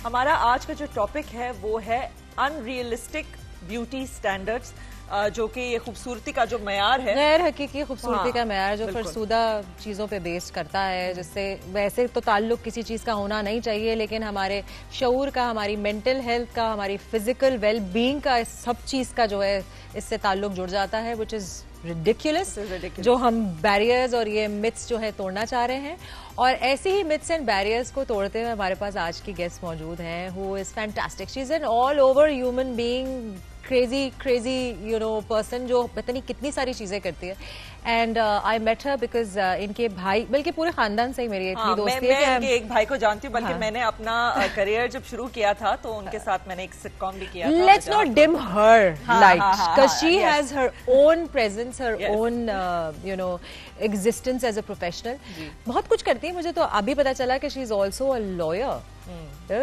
हमारा आज का जो टॉपिक है वो है अनरियलिस्टिक ब्यूटी स्टैंडर्ड्स, जो कि ये खूबसूरती का जो मयार है, गैर हकीकी खूबसूरती का मयार जो फरसूदा चीज़ों पे बेस्ड करता है, जिससे वैसे तो ताल्लुक किसी चीज़ का होना नहीं चाहिए, लेकिन हमारे शऊर का, हमारी मेंटल हेल्थ का, हमारी फिजिकल वेल बीइंग का, इस सब चीज़ का जो है इससे ताल्लुक जुड़ जाता है, विच इज़ रिडिकुलस, जो हम बैरियर्स और ये मिथ्स जो है तोड़ना चाह रहे हैं। और ऐसे ही मिथ्स एंड बैरियर्स को तोड़ते हुए हमारे पास आज की गेस्ट मौजूद हैं, who is fantastic. She is an all over human being, crazy you know person, जो पता नहीं कितनी सारी चीजें करती है। And I met her because इनके भाई, बल्कि पूरे खानदान से ही मेरी इतनी दोस्ती है। मैं इनके एक भाई को जानती हूँ, बल्कि मैंने अपना करियर जब शुरू किया था तो उनके साथ मैंने एक सिटकॉम भी किया था। Let's not dim her light, because she has her own presence, her own you know existence as a professional. बहुत कुछ करती है। मुझे तो अभी पता चला कि she is also a lawyer,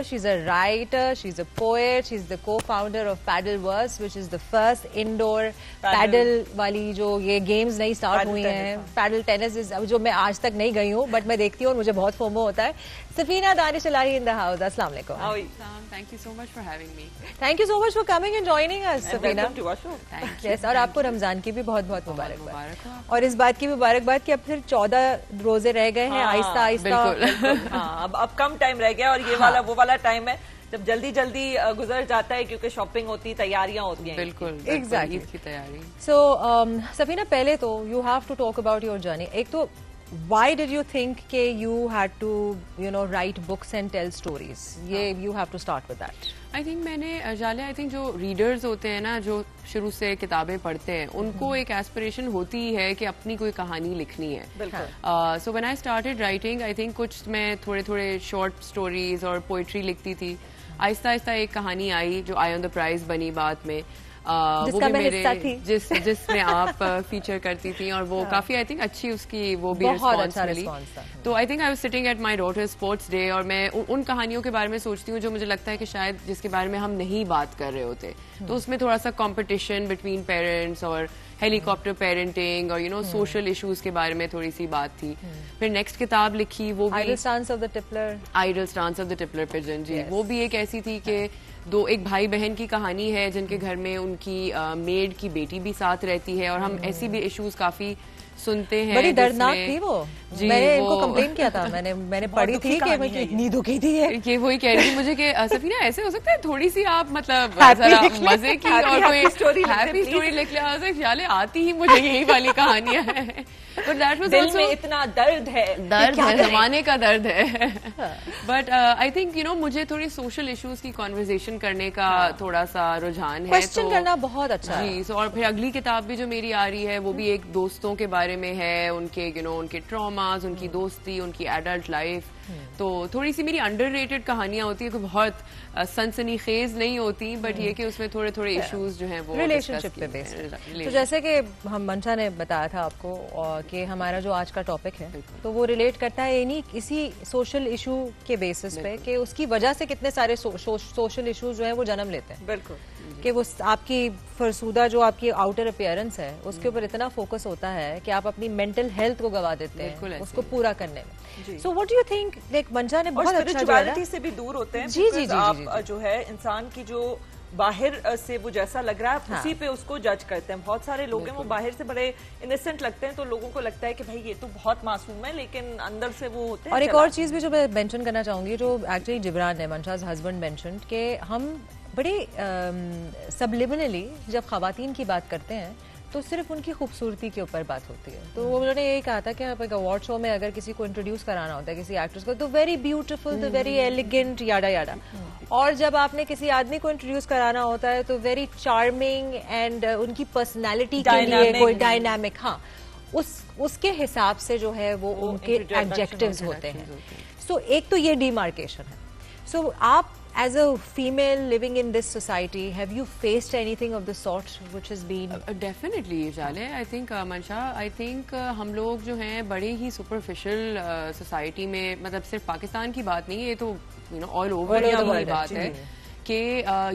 she's a writer, she's a poet, she's the co-founder of Paddleverse, which is the first indoor paddle वाली जो ये games नई start हुई हैं। Paddle tennis is जो मैं आज तक नहीं गई हूँ, but मैं देखती हूँ और मुझे बहुत फोमो होता है। सफीना दानिश इलाही in the house, अस्सलाम वालेकुम। Thank you so much for having me. Thank you so much for coming and joining us, Safina. Welcome to our show. Thank you. Yes, और आपको रमजान की भी बहुत बहुत मुबारकबाद, और इस बात की मुबारकबाद कि अब फिर 14 रोजे रह गए हैं, आहिस्ता आहिस्ता। हाँ, अब कम टाइम रह गया, और ये वाला वो वाला टाइम है जब जल्दी जल्दी गुजर जाता है, क्योंकि शॉपिंग होती, तैयारियां होती हैं। बिल्कुल, एग्जैक्टली ईद की तैयारी। सो सफीना, पहले तो you have to talk about your journey. एक तो why did you think कि you had to you know write books and tell stories? ये you have to start with that. I think मैंने जाले, I think जो readers होते हैं ना, जो शुरू से किताबें पढ़ते हैं, उनको एक एस्पिरेशन होती है कि अपनी कोई कहानी लिखनी है। बिल्कुल। So when I started writing, I think कुछ मैं थोड़े शॉर्ट स्टोरीज और पोइट्री लिखती थी। आहिस्ता आहिस्ता एक कहानी आई जो आई ऑन द प्राइज बनी बाद में, वो भी मेरे जिसमें आप फीचर करती थी, और वो काफी आई थिंक अच्छी उसकी वो भी रिस्पॉन्स मिली। तो I think I was sitting at my daughter sports day, और मैं उन कहानियों के बारे में सोचती हूँ जो मुझे लगता है कि शायद जिसके बारे में हम नहीं बात कर रहे होते। तो उसमें थोड़ा सा कंपटीशन बिटवीन पेरेंट्स और हेलीकॉप्टर पेरेंटिंग और यू नो सोशल इश्यूज के बारे में थोड़ी सी बात थी। फिर नेक्स्ट किताब लिखी, वो भी idle stance of the tippler pigeon जी। वो भी एक ऐसी थी कि एक भाई बहन की कहानी है जिनके घर में उनकी मेड की बेटी भी साथ रहती है, और हम ऐसी भी इश्यूज काफी सुनते हैं। बड़ी दर्दनाक थी वो। मैंने इनको कंप्लेन किया था, मैंने पढ़ी थी कि मैं इतनी दुखी थी। ये वही कह रही थी मुझे कि सफीना ऐसे हो सकता है थोड़ी सी आप मतलब जरा मजे की और कोई हैप्पी स्टोरी लिख लिया। आती ही मुझे यही वाली कहानियां हैं, बट दैट वाज दिल में इतना दर्द है जमाने का दर्द है। But I think you know मुझे थोड़ी सोशल इश्यूज की कॉन्वर्सेशन करने का थोड़ा सा रुझान है, क्वेश्चन करना बहुत अच्छा जी। और फिर अगली किताब भी जो मेरी आ रही है वो भी एक दोस्तों के बारे में है, उनके यू नो उनके ट्रॉमास, उनकी दोस्ती, उनकी एडल्ट लाइफ। तो थोड़ी सी मेरी अंडररेटेड कहानियां होती है, कोई बहुत सनसनीखेज नहीं होती, बट ये कि उसमें थोड़े इश्यूज जो हैं वो रिलेशनशिप पे बेस्ड। तो जैसे कि हम मंशा ने बताया था आपको कि हमारा जो आज का टॉपिक है तो वो रिलेट करता है इन्हीं इसी सोशल इशू के बेसिस पे कि उसकी वजह से कितने सारे सोशल इश्यूज जो है वो जन्म लेते हैं। बिल्कुल, कि वो आपकी फरसूदा जो आपकी आउटर अपीयरेंस है उसके ऊपर इतना फोकस होता है कि आप अपनी मेंटल हेल्थ को गवा देते हैं उसको पूरा करने में। So what do you think, like मंशा ने बहुत अच्छा स्पिरिचुअलिटी से भी दूर होते हैं। जी, आप जो है इंसान की जो बाहर से वो जैसा लग रहा है उसी पे उसको जज करते हैं। बहुत सारे लोग हैं वो बाहर से बड़े इनोसेंट लगते हैं, तो लोगों को लगता है कि भाई ये तो बहुत मासूम है, लेकिन अंदर से वो होते हैं। और एक और चीज भी जो मैं मेंशन करना चाहूंगी, जो एक्चुअली जिब्रान ने, मंशा's हस्बैंड, मेंशन कि हम बड़े सबलिमिनली जब खवातीन की बात करते हैं तो सिर्फ उनकी खूबसूरती के ऊपर बात होती है। तो उन्होंने यही कहा था कि आप एक अवार्ड शो में अगर किसी को इंट्रोड्यूस कराना होता है, किसी एक्ट्रेस को, तो वेरी ब्यूटीफुल, तो वेरी एलिगेंट, याडा याडा। और जब आपने किसी आदमी को इंट्रोड्यूस कराना होता है तो वेरी चार्मिंग एंड उनकी पर्सनैलिटी के लिए कोई डायनामिक, हाँ, उसके हिसाब से जो है वो उनके एडजेक्टिव्स होते हैं। सो एक तो ये डिमार्केशन है। सो आप as a female living in this society, have you faced anything of the sort which has been definitely जाले? I think मंशा, I think हम लोग जो हैं बड़े ही superficial society में, मतलब सिर्फ पाकिस्तान की बात नहीं है, ये तो you know all over की बात है कि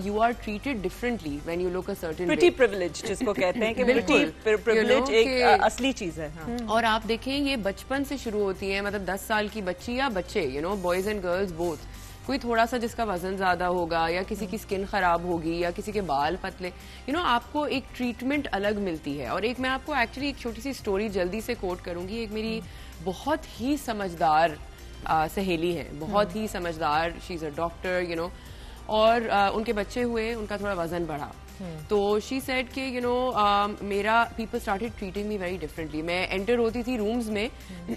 you are treated differently when you look a certain way. Pretty privilege जिसको कहते हैं कि pretty privilege एक असली चीज है। और आप देखें ये बचपन से शुरू होती है, मतलब 10 साल की बच्ची या बच्चे, you know boys and girls both, कोई थोड़ा सा जिसका वजन ज्यादा होगा या किसी की स्किन खराब होगी या किसी के बाल पतले, आपको एक ट्रीटमेंट अलग मिलती है। और एक मैं आपको एक्चुअली एक छोटी सी स्टोरी जल्दी से कोट करूंगी। एक मेरी बहुत ही समझदार सहेली है, बहुत ही समझदार, शी इज अ डॉक्टर, और उनके बच्चे हुए, उनका थोड़ा वजन बढ़ा, तो शी सेड कि मेरा people started treating me very differently. मैं एंटर होती थी रूम्स में,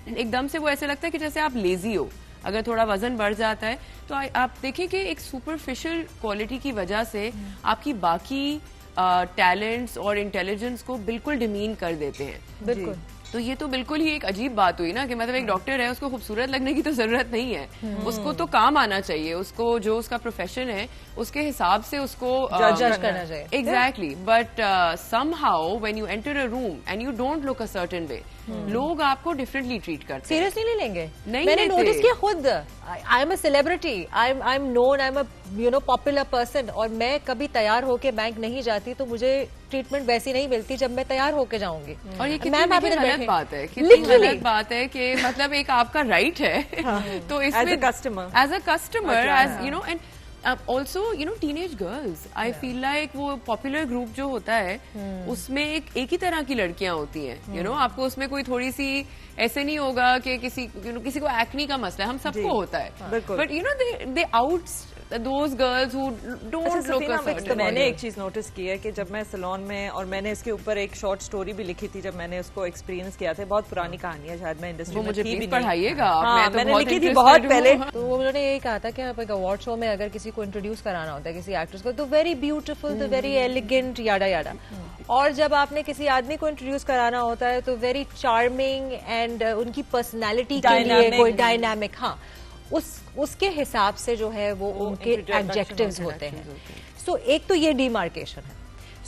एकदम से वो ऐसे लगता है कि जैसे आप लेजी हो। अगर थोड़ा वजन बढ़ जाता है तो आप देखें कि एक सुपरफिशियल क्वालिटी की वजह से आपकी बाकी टैलेंट्स और इंटेलिजेंस को बिल्कुल डिमीन कर देते हैं। बिल्कुल। तो ये तो बिल्कुल ही एक अजीब बात हुई ना कि मतलब एक डॉक्टर है, उसको खूबसूरत लगने की तो जरूरत नहीं है, उसको तो काम आना चाहिए, उसको जो उसका प्रोफेशन है उसके हिसाब से उसको जज करना चाहिए। Exactly, but somehow when you enter a room and you don't look a certain वे, लोग आपको डिफरेंटली ट्रीट करते हैं। सीरियसली नहीं लेंगे। नहीं, मैंने नोटिस किया खुद, I am a celebrity, I am known, I am a popular person, और मैं कभी तैयार होके बैंक नहीं जाती तो मुझे ट्रीटमेंट वैसी नहीं मिलती जब मैं तैयार होके जाऊंगी। और ये कितनी गलत बात है, कितनी गलत बात है कि मतलब एक आपका राइट है। तो इसमें as a customer as and also teenage girls, I feel like वो पॉपुलर ग्रुप जो होता है उसमें एक ही तरह की लड़कियां होती हैं। आपको उसमें कोई थोड़ी सी ऐसे नहीं होगा कि किसी को एक्नी का मसला है, हम सबको होता है, but they out those girls who don't look a certain way। मैंने एक चीज नोटिस की है कि जब मैं सैलून में, और मैंने इसके ऊपर एक शॉर्ट स्टोरी भी लिखी थी जब मैंने उसको एक्सपीरियंस किया था, बहुत पुरानी कहानी है, शायद मैं इंडस्ट्री में मुझे थी भी नहीं, पढ़ाइएगा। मैंने लिखी थी बहुत पहले। तो उन्होंने यही कहा था कि आप एक अवार्ड शो में अगर किसी को इंट्रोड्यूस कराना होता है, किसी एक्ट्रेस को, तो वेरी ब्यूटीफुल, तो वेरी एलिगेंट, याडा याडा, और जब आपने किसी आदमी को इंट्रोड्यूस कराना होता है तो वेरी चार्मिंग एंड उनकी पर्सनैलिटी के लिए कोई डायनामिक, हाँ, उसके हिसाब से जो है वो उनके एडजेक्टिव्स होते हैं। सो एक तो ये डिमार्केशन है।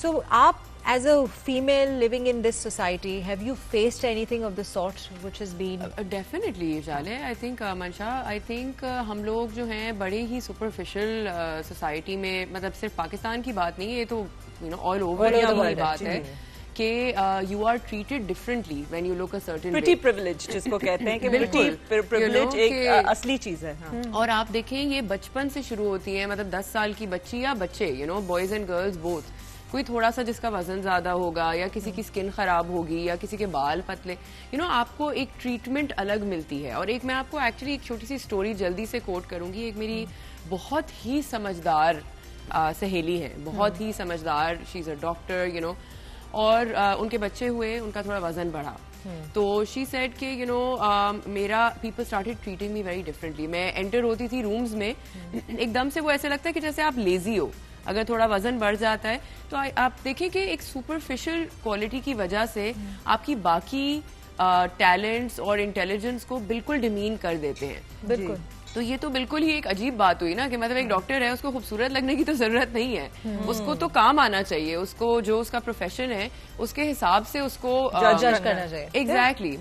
सो आप as a female living in this society, have you faced anything of the sort which has been? Definitely जाले, आई थिंक मंशा, आई थिंक हम लोग जो हैं बड़े ही सुपरफिशियल सोसाइटी में, मतलब सिर्फ पाकिस्तान की बात नहीं है, ये तो ऑल ओवर की बात है कि you are treated differently when you look a certain way. Pretty privilege जिसको कहते हैं कि प्रिटी प्रिविलेज एक असली चीज है। और आप देखें ये बचपन से शुरू होती है, मतलब 10 साल की बच्ची या बच्चे, बॉयज एंड गर्ल्स बोथ, कोई थोड़ा सा जिसका वजन ज्यादा होगा या किसी की स्किन खराब होगी या किसी के बाल पतले, आपको एक ट्रीटमेंट अलग मिलती है। और एक मैं आपको एक्चुअली एक छोटी सी स्टोरी जल्दी से कोट करूंगी। एक मेरी बहुत ही समझदार सहेली है, बहुत ही समझदार, शी इज अ डॉक्टर, और उनके बच्चे हुए, उनका थोड़ा वजन बढ़ा, तो शी सेड कि मेरा people started treating me very differently. मैं एंटर होती थी रूम्स में, एकदम से वो ऐसे लगता है कि जैसे आप लेजी हो। अगर थोड़ा वजन बढ़ जाता है तो आप देखें कि एक सुपरफिशियल क्वालिटी की वजह से आपकी बाकी टैलेंट्स और इंटेलिजेंस को बिल्कुल डिमीन कर देते हैं। बिल्कुल। तो ये तो बिल्कुल ही एक अजीब बात हुई ना कि मतलब एक डॉक्टर है, उसको खूबसूरत लगने की तो जरूरत नहीं है, उसको तो काम आना चाहिए, उसको जो उसका प्रोफेशन है उसके हिसाब से उसको जज करना चाहिए। एग्जैक्टली।